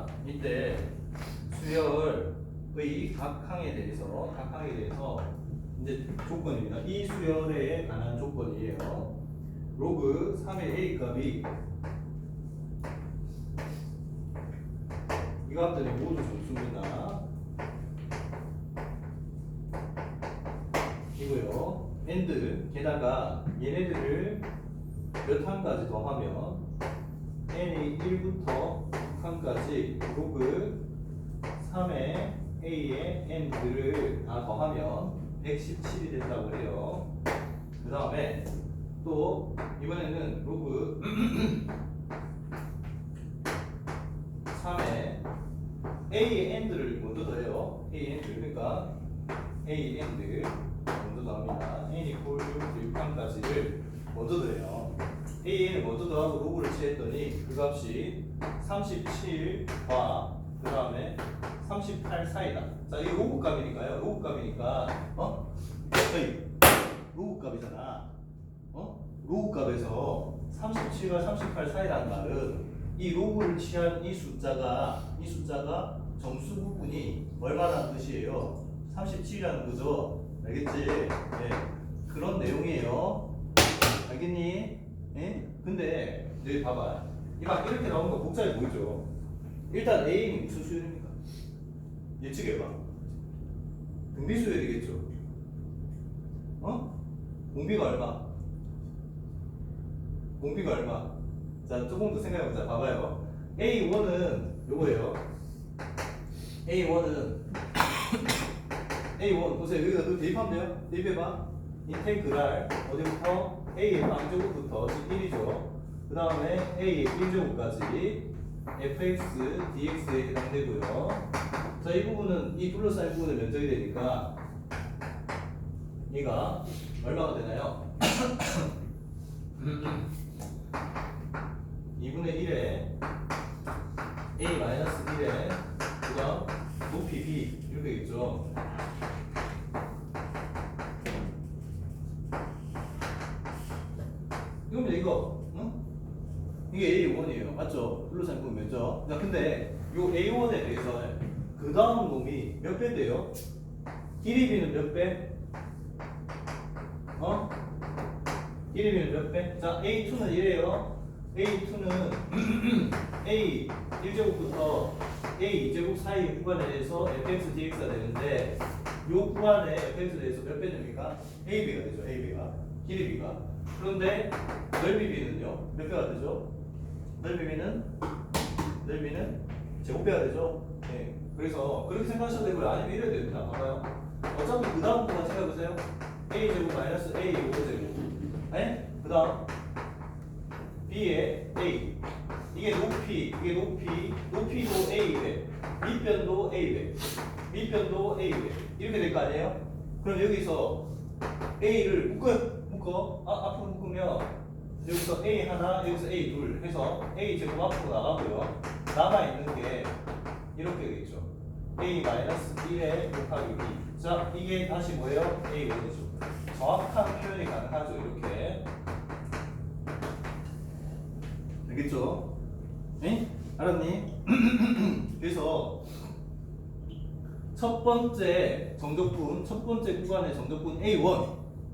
자, 이때 수열의 각 항에 대해서 이제 조건입니다. 이 수열에 관한 조건이에요. 로그 3의 A 값이 이 값들이 모두 정수입니다. 이고요. and 게다가 얘네들을 몇 항까지 더하면 n이 1부터 6항까지 로그 3의 a의 n들을 다 더하면 117이 된다고 해요. 그 다음에 또 이번에는 로그 3의 a의 n들을 먼저 더해요. a의 n들 그러니까 a의 n들 먼저 더합니다. n 이퀄 6항까지를 먼저 더해요. a를 먼저 더하고 로그를 취했더니 그 값이 37과 그 다음에 38 사이다. 자, 이게 로그 값이니까요. 로그 값이니까 저희 로그 값이잖아. 로그 값에서 37과 38 사이라는 말은 이 로그를 취한 이 숫자가 정수 부분이 얼마라는 뜻이에요? 37이라는 거죠. 알겠지? 네. 그런 내용이에요. 알겠니? 예? 근데 여기 봐봐. 이막 이렇게 나오는 거 복잡해 보이죠? 일단 A는 무슨 수열입니까? 예측해봐. 등비 수열이겠죠? 공비가 얼마? 공비가 얼마? 자, 조금 더 생각해보자. 봐봐요. A1은 요거예요. A1 보세요. 여기다 너 대입하면 돼요? 대입해봐. 인테그랄 어디부터? A의 방제곱부터 즉 1이죠. 그 다음에 A의 1제곱까지 fx, dx에 해당되고요. 자, 이 부분은 이 둘러싸인 부분의 면적이 되니까 얘가 얼마가 되나요? 2분의 1에 a-1에 그 다음 높이 b 이렇게 되겠죠. 그러면 이거 이게 A1이에요. 맞죠? 둘러싸인 부분 면적. 자, 근데 요 A1에 대해서 그 다음 놈이 몇 배 돼요? 길이 b는 몇 배? 길이 b는 몇 배? 자, A2는 이래요. A2는 A 1제곱부터 A 2제곱 사이 구간에 대해서 fx dx가 되는데 요 구간에 fx에 대해서 몇 배 됩니까? AB가 되죠. AB가 길이 b가. 그런데 넓이 b는요? 몇 배가 되죠? 넓이는 제곱배가 되죠. 네. 그래서 그렇게 생각하셔도 되고요. 아니면 이래도 됩니다. 봐봐요. 어차피 그 다음 부분 생각해보세요. A 제곱 마이너스 A 5제곱. 네? 그 다음 B의 A. 이게 높이도 A배. 밑변도 A배. 밑변도 A배. 이렇게 될 거 아니에요? 그럼 여기서 A를 묶어. 앞으로 묶으면 여기서 A 하나, 여기서 A 둘 해서 A 제곱 앞으로 나가고요. 남아있는 게 이렇게 되겠죠. A 마이너스 1에 곱하기 B. 자, 이게 다시 뭐예요? A 1이죠. 정확한 표현이 가능하죠. 이렇게. 알겠죠? 응? 알았니? 그래서 첫 번째 구간의 정적분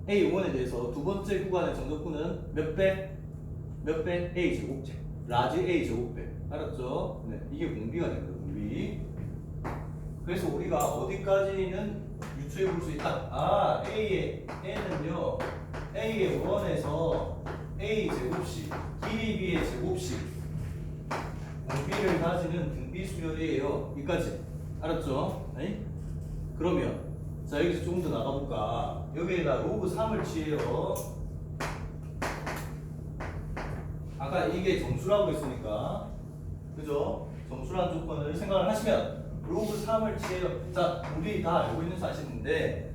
A1에 대해서 두 번째 구간의 정적분은 몇 배? A 제곱제. 라지 A 제곱배. 알았죠? 네, 이게 공비가 됩니다. 공비. 그래서 우리가 어디까지는 유추해 볼 수 있다. A의 N은요, A의 1에서 A 제곱씩, 길이 B의 제곱씩 공비를 가지는 등비 수열이에요. 여기까지. 알았죠? 네? 그러면 자, 여기서 조금 더 나가볼까? 여기에다 로그 3을 취해요. 아까 이게 정수라고 했으니까, 그죠? 정수라는 조건을 생각을 하시면 로그 3을 취해요. 자, 우리 다 알고 있는 사실인데,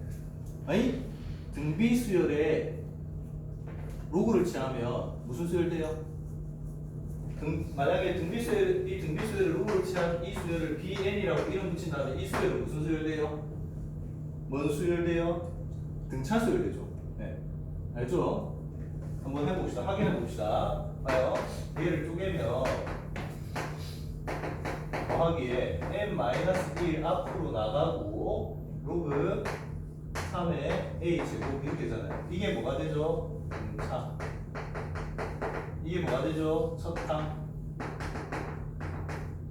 아니? 등비 수열에 로그를 취하면 무슨 수열 돼요? 만약에 등비 수열에 로그를 취한 이 수열을 BN이라고 이름 붙인 다음에 이 수열은 무슨 수열 돼요? 뭔 수열돼요? 등차 수열되죠. 네. 알죠? 한번 해봅시다. 확인해봅시다. 봐요. 얘를 쪼개면 더하기에 n-1 앞으로 나가고 로그 3의 a 제곱 이렇게 되잖아요. 이게 뭐가 되죠? 공차. 이게 뭐가 되죠? 첫 항.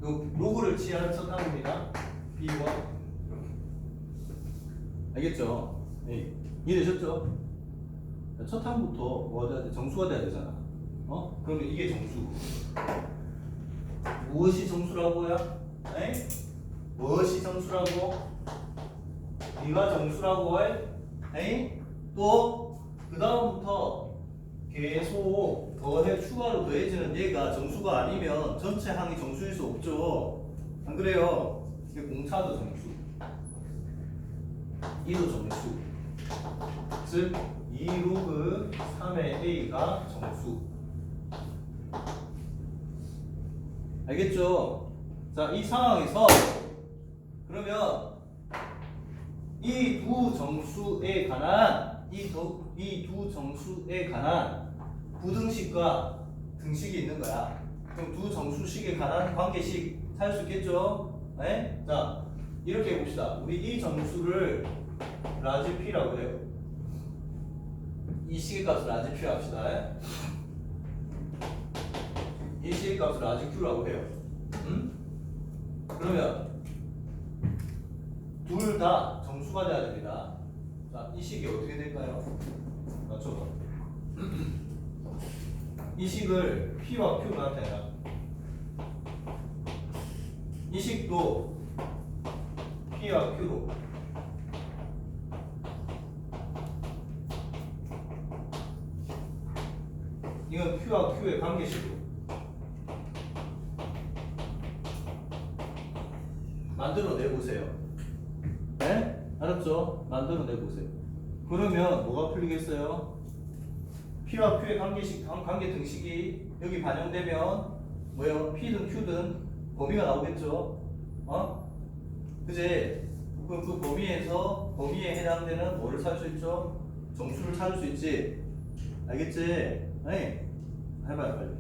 로그를 취하는 첫 항입니다. B1. 알겠죠? 네. 이해되셨죠? 첫 항부터 뭐가 돼야 돼? 정수가 돼야 되잖아. 그러면 이게 정수. 무엇이 정수라고요? 에? 무엇이 정수라고? 네가 정수라고 해? 에이? 또 그 다음부터 계속 더해 추가로 더해지는 얘가 정수가 아니면 전체 항이 정수일 수 없죠. 안 그래요? 이게 공차도 정수, 이도 정수. 즉 2 로그 3의 a가 정수. 알겠죠? 자, 이 상황에서 그러면 이 두 정수에 관한 이 두 정수에 관한 부등식과 등식이 있는 거야. 그럼 두 정수식에 관한 관계식 찾을 수 있겠죠? 네? 자, 이렇게 해봅시다. 우리 이 정수를 라지 P라고 해요. 이 시계값을 라지 P 합시다. 이 시계값을 라지 Q라고 해요. 그러면 둘 다 정수가 돼야 됩니다. 자, 이 식이 어떻게 될까요? 맞춰봐. 이 식을 P와 Q로 나타내라. 이 식도 P와 Q로. 이건 Q와 Q의 관계식으로 만들어 내보세요. 네? 알았죠? 만들어 내보세요. 그러면 뭐가 풀리겠어요? P와 Q의 관계식, 관계 등식이 여기 반영되면 뭐예요? P든 Q든 범위가 나오겠죠? 그제? 그럼 그 범위에서 범위에 해당되는 뭐를 찾을 수 있죠? 정수를 찾을 수 있지? 알겠지? 네? 해봐요, 빨리.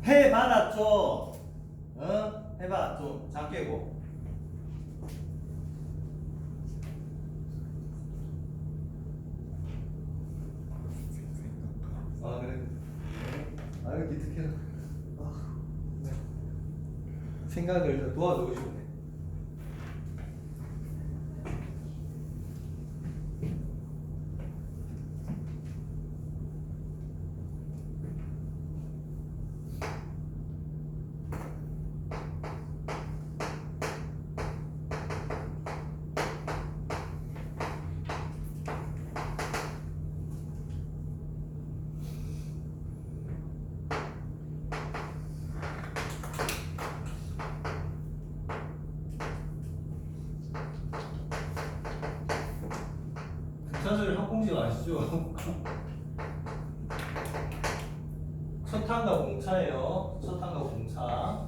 해봐놨죠? 해봐, 좀 작게 해보. 아, 그래? 아유, 기특해. 생각을 도와주고 싶네. 사실 학공식 아시죠? 첫 항과 공차예요. 첫 항과 공차.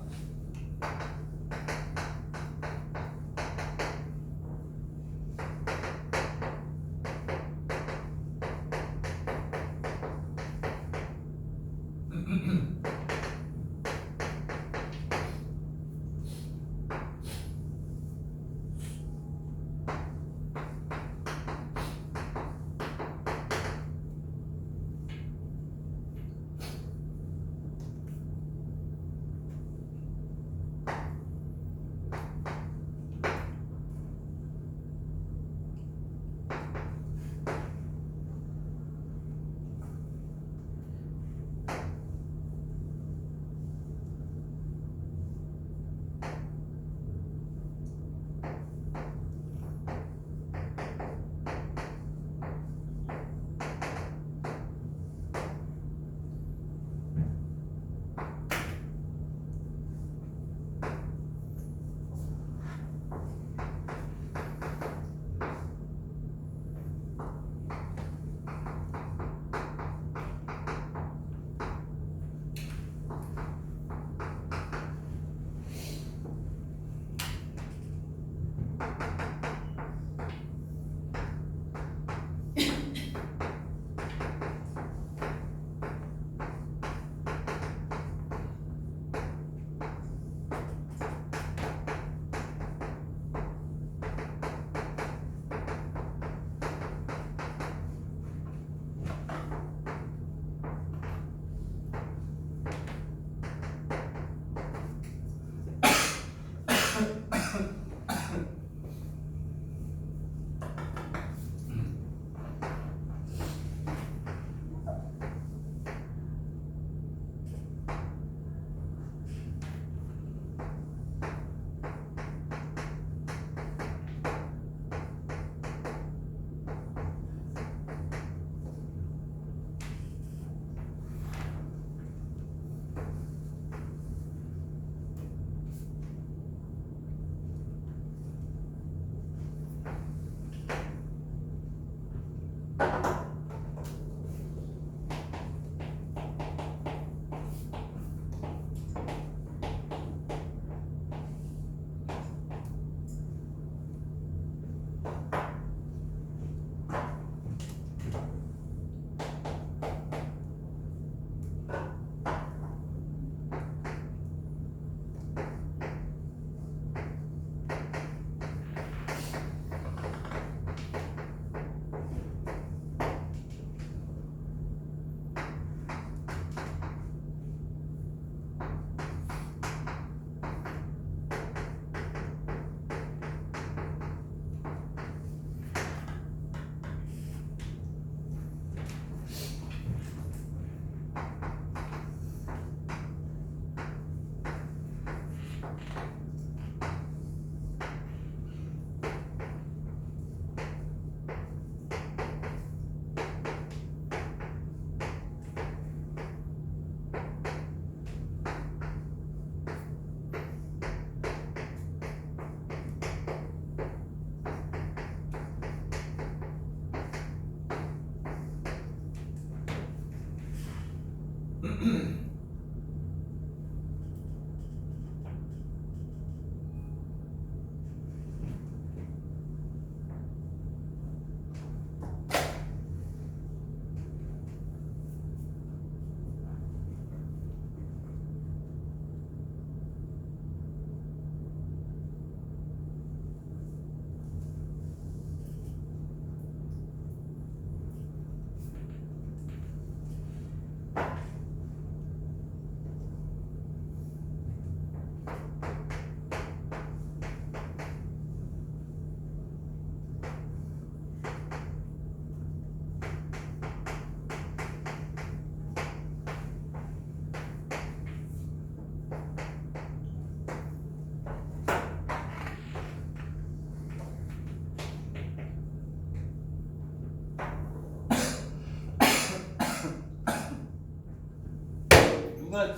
누가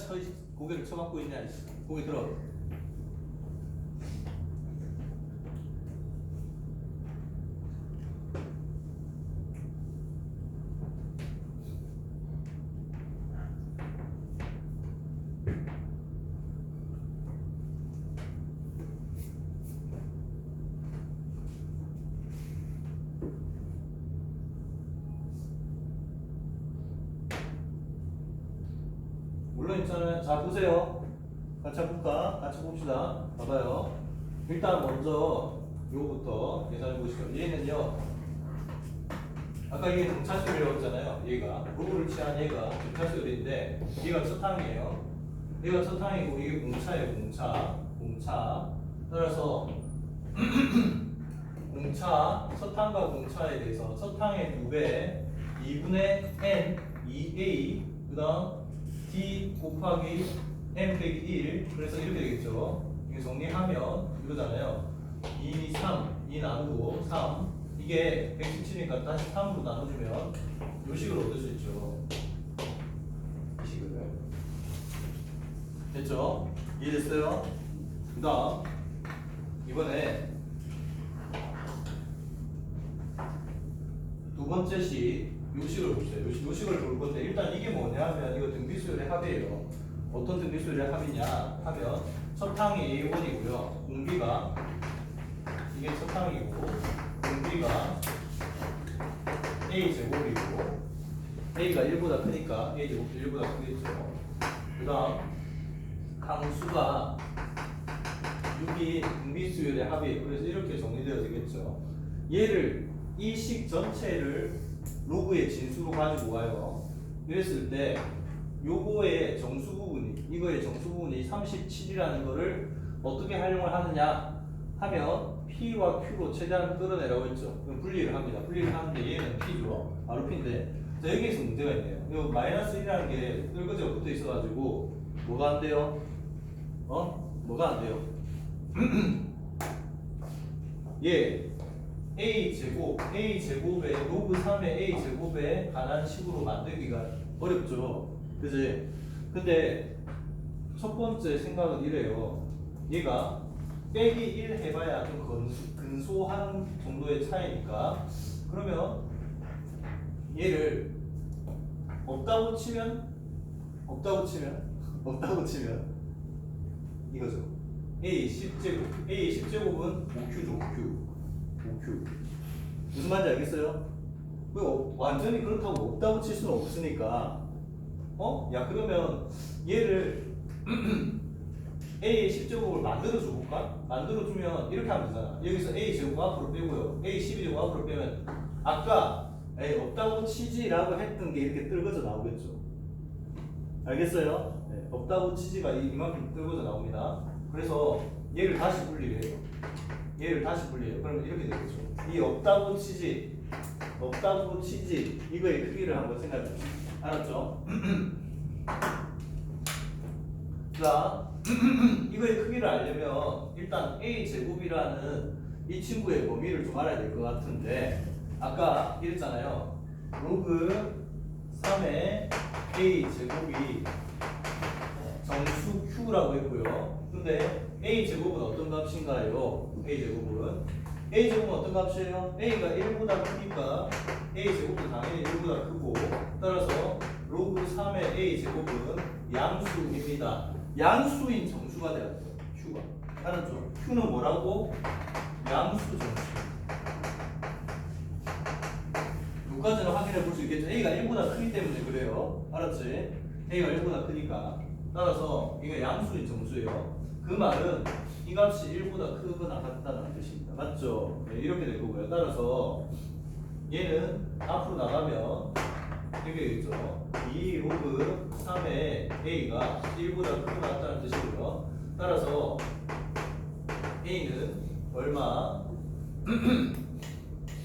고개를 쳐박고 있냐? 고개 들어. 물론 있잖아요. 자, 보세요. 같이 볼까? 같이 봅시다. 봐봐요. 일단 먼저 요거부터 계산해 보시죠. 얘는요. 아까 이게 등차수열이라고 했잖아요. 얘가 로그를 취한 얘가 등차수열인데 얘가 첫항이에요. 얘가 첫항이고 이게 공차예요. 공차. 따라서 공차, 첫항과 공차에 대해서 첫항의 2배 2분의 n 2a 그 다음 d 곱하기 m 빼기 1 그래서 이렇게 되겠죠. 이게 정리하면 이거잖아요. 2, 3, 2 나누고 3 이게 117이니까 다시 3으로 나눠주면 요 식을 얻을 수 있죠. 이 식을. 됐죠? 이해됐어요? 그 다음 이번에 두 번째 식 요식을 봅시다. 요식을 볼 건데 일단 이게 뭐냐 하면 이거 등비수열의 합이에요. 어떤 등비수열의 합이냐 하면 첫항이 A1이고요. 공비가 이게 첫항이고 공비가 A제곱이고 A가 1보다 크니까 A제곱도 1보다 크겠죠. 그 다음 항수가 6이 등비수열의 합이에요. 그래서 이렇게 정리되어지겠죠. 얘를 이 식 전체를 로그의 진수로 가지고 와요. 이랬을 때 요거의 정수 부분이 이거의 정수 부분이 37이라는 거를 어떻게 활용을 하느냐 하면 P와 Q로 최대한 끌어내라고 했죠. 그럼 분리를 합니다. 분리를 하는데 얘는 P죠. 바로 P인데 자, 여기에서 문제가 있네요. 이 마이너스 1이라는 게 뜰거지가 붙어 있어가지고 뭐가 안 돼요? 뭐가 안 돼요? 예. A제곱에 로그 3의 A제곱에 관한 식으로 만들기가 어렵죠. 그지? 근데 첫 번째 생각은 이래요. 얘가 빼기 1 해봐야 좀 근소한 정도의 차이니까 그러면 얘를 없다고 치면 이거죠. A10제곱은 5Q죠. 5Q 무슨 말인지 알겠어요? 완전히 그렇다고 없다고 칠 수는 없으니까 야 그러면 얘를 A의 10제곱을 만들어줘 볼까? 만들어주면 이렇게 하면 되잖아. 여기서 A제곱 앞으로 빼고요 A 12제곱 앞으로 빼면 아까 없다고 치지라고 했던 게 이렇게 뜰거져 나오겠죠. 알겠어요? 네, 없다고 치지가 이만큼 뜰거져 나옵니다. 그래서 얘를 다시 분리를 해요. 그러면 이렇게 되겠죠. 이 없다고 치지 이거의 크기를 한번 생각해 봅시다. 알았죠? 자, 이거의 크기를 알려면 일단 A제곱이라는 이 친구의 범위를 좀 알아야 될 것 같은데 아까 이랬잖아요. 로그 3의 A제곱이 정수 Q라고 했고요. 근데 A제곱은 어떤 값인가요? A제곱은 어떤 값이에요? A가 1보다 크니까 A제곱도 당연히 1보다 크고 따라서 로그 3의 a 제곱은 양수입니다. 양수인 정수가 되었죠. q가. 알았죠? q는 뭐라고? 양수 정수. 여기까지는 확인해 볼 수 있겠죠. a가 1보다 크기 때문에 그래요. 알았지? a가 1보다 크니까. 따라서 이게 양수인 정수예요. 그 말은 이 값이 1보다 크거나 같다는 뜻입니다. 맞죠? 네, 이렇게 될 거고요. 따라서 얘는 앞으로 나가면 이렇게 되겠죠. 2 로그 3의 a가 1보다 크거나 같다는 뜻이고요. 따라서 a는 얼마?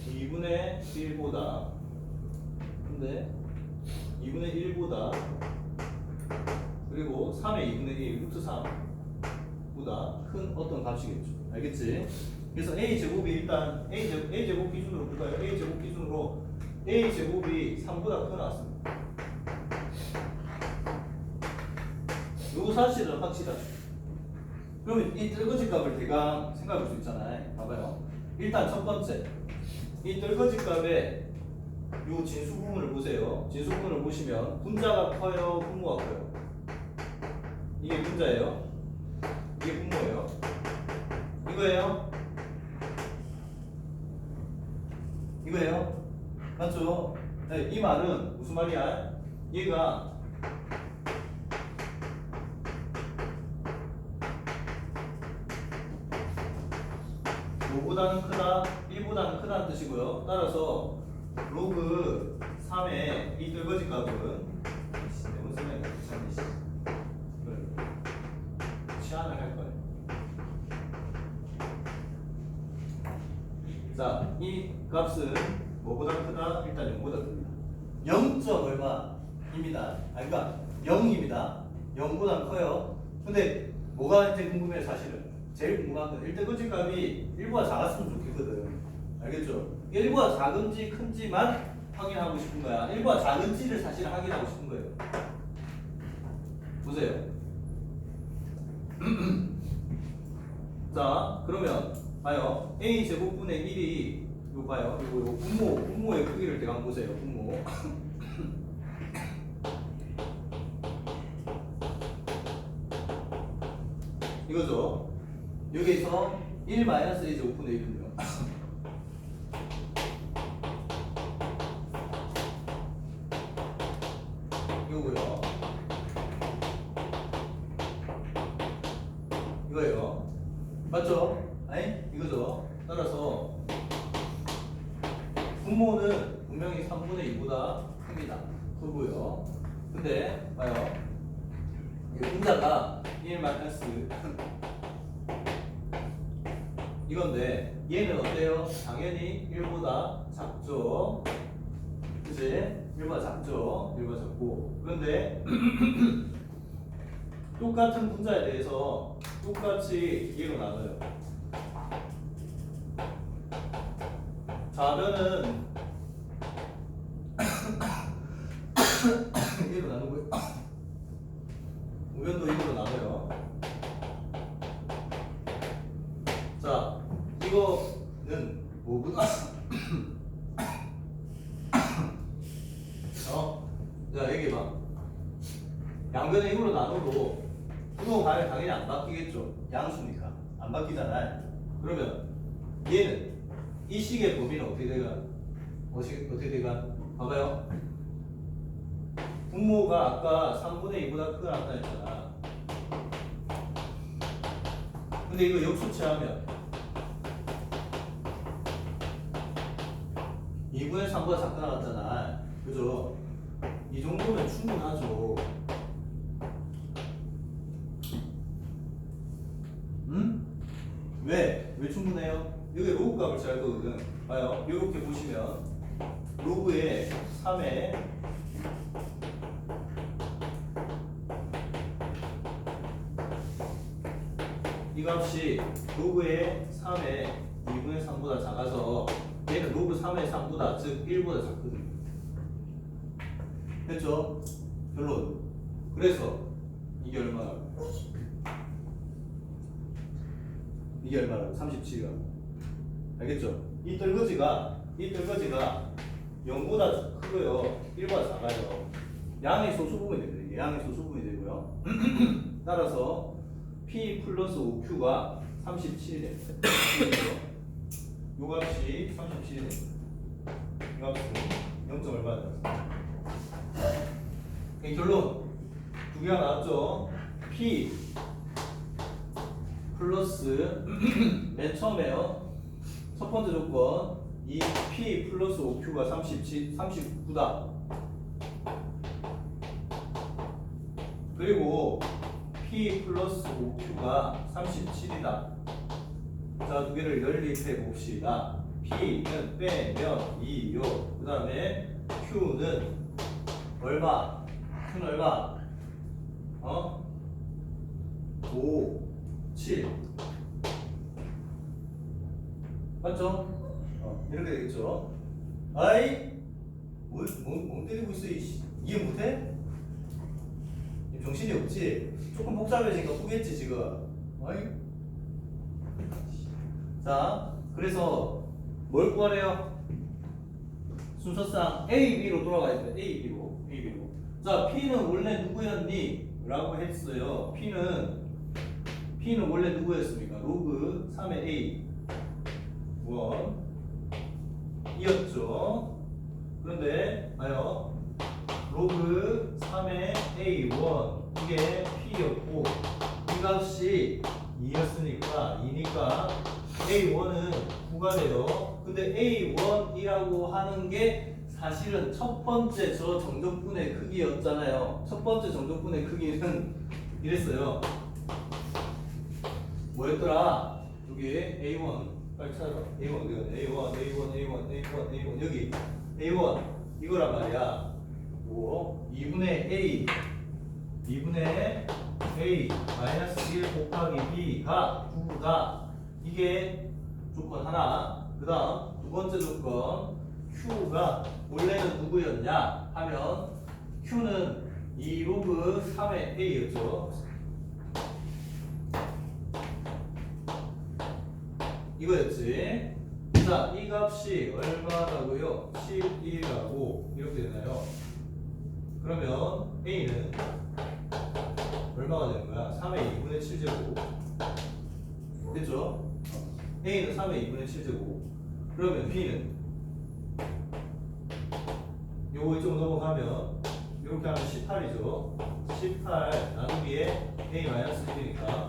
2분의 1보다 근데 2분의 1보다 그리고 3의 2분의 1 루트 3보다 큰 어떤 값이겠죠. 알겠지? 그래서 a 제곱이 일단 a 제곱 기준으로 볼까요? a 제곱 기준으로 a 제곱이 3보다 크게 나왔습니다. 요 사실은 확실하죠. 그러면 이 떨거지 값을 대강 생각할 수 있잖아요. 봐봐요. 일단 첫 번째 이 떨거지 값의 요 진수 부분을 보세요. 진수 부분을 보시면 분자가 커요, 분모가 커요. 이게 분자예요. 이게 분모예요. 이거예요. 이거예요. 맞죠? 네, 이 말은 무슨 말이야? 얘가 로보다는 크다, 1보다는 크다는 뜻이고요. 따라서 로그 3의 이 떨거지 값은 너무 쓰면 이걸 치환을 할 거예요. 자, 이 값은 뭐보다 크다? 일단 0보다 큽니다. 0. 얼마입니다. 그러니까 0입니다. 0보다 커요. 근데 뭐가 이제 궁금해요, 사실은. 제일 궁금한 건 일떨거지 값이 1보다 작았으면 좋겠거든. 알겠죠? 1보다 작은지 큰지만 확인하고 싶은 거야. 1보다 작은지를 사실 확인하고 싶은 거예요. 보세요. 자, 그러면 봐요. a 제곱분의 1이 이거 봐요. 이거 분모의 크기를 대강 보세요. 분모. 이거죠. 여기서 1 마이너스 a 제곱분의 1은요. 이거고요. 이거예요. 맞죠? 아니? 이거죠. 따라서 분모는 분명히 3분의 2보다 큽니다. 크고요. 근데 봐요. 분자가 1 마이너스 이건데 얘는 어때요? 당연히 1보다 작죠. 그치? 1보다 작죠. 1보다 작고. 그런데 똑같은 분자에 대해서 똑같이 2로 나눠요. 좌변은 1로 나누고요. 우변도 1로 나눠요. 자, 이거는 뭐구나? 자, 여기 봐. 양변을 1로 나눠도 분모 반을 당연히 안 바뀌겠죠. 양수니까. 안 바뀌잖아요. 그러면 얘는 이 식의 범위는 어떻게 돼가? 어떻게 돼가? 봐봐요. 분모가 아까 3분의 2보다 크게 나왔다 했잖아. 근데 이거 역수치하면 2분의 3보다 작게 나왔잖아. 그죠? 이 정도면 충분하죠. 응? 왜 충분해요? 여기 로그 값을 잘 거거든. 봐요. 이렇게 보시면 로그의 3에 이 값이 로그의 3의 2분의 3보다 작아서 얘는 로그 3의 3보다 즉 1보다 작거든. 됐죠? 결론. 그래서 이게 얼마라고? 이게 얼마라고? 37이라고. 알겠죠? 이 떨거지가 0보다 크고요. 1보다 작아요. 양의 소수분이 됩니다. 이게 양의 소수분이 되고요. 따라서 P 플러스 OQ가 37이 됩니다. 요 값이 37이 됩니다. 이 값은 0점 얼마 되었습니다. 결론 두 개가 나왔죠. P 플러스 맨 처음에요. 첫 번째 조건 이 P 플러스 OQ가 39다. 그리고 P 플러스 OQ가 37이다. 자, 두 개를 연립해 봅시다. P는 빼면 2요. 그 다음에 Q는 얼마? Q는 얼마? 5, 7. 맞죠? 이렇게 되겠죠? 아이, 뭐 때리고 있어? 이해 못해? 정신이 없지? 조금 복잡해지니까 후겠지 지금. 어이? 자, 그래서 뭘 구하래요? 순서상 A, B로 돌아가야 돼. A, B로. 자, P는 원래 누구였니? 라고 했어요. P는 원래 누구였습니까? 로그 3의 A 1이었죠. 그런데 봐요. 로그 3의 A1 이게 P였고 이 값이 2였으니까 2니까 A1은 9가 돼요. 근데 A1이라고 하는 게 사실은 첫 번째 저 정적분의 크기였잖아요. 첫 번째 정적분의 크기는 이랬어요. 뭐였더라? 여기 A1 빨리 찾아봐. A1 어디 갔냐? A1 여기 A1 이거란 말이야. 2분의 A 마이너스 1 곱하기 B가 9다. 이게 조건 하나. 그 다음 두 번째 조건 Q가 원래는 누구였냐 하면 Q는 2 로그 3의 A였죠. 이거였지. 자, 이 값이 얼마라고요? 11이라고 이렇게 되나요? 그러면 A는 얼마가 되는 거야? 3의 2분의 7제곱. 됐죠? A는 3의 2분의 7제곱. 그러면 B는 요거 이쪽 넘어가면 이렇게 하면 18이죠. 18 나누기에 A-1이니까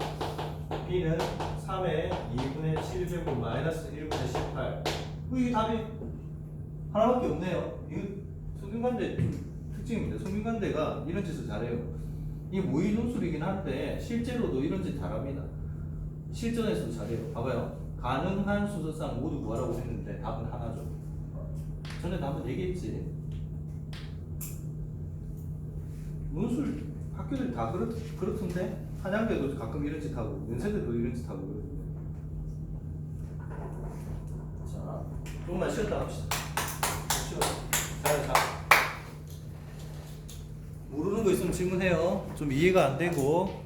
B는 3의 2분의 7제곱 마이너스 1분의 18. 이게 답이 하나밖에 없네요. 이거 성균관대 특징입니다. 성균관대가 이런 짓을 잘해요. 이게 모의 논술이긴 한데 실제로도 이런 짓 잘합니다. 실전에서도 잘해요. 봐봐요. 가능한 순서상 모두 구하라고 했는데 답은 하나죠. 전에 답은 얘기했지. 논술 학교들이 다 그렇던데 한양대도 가끔 이런 짓 하고 연세대도 이런 짓 하고 그러던데. 자, 조금만 쉬었다 합시다. 자. 모르는 거 있으면 질문해요. 좀 이해가 안 되고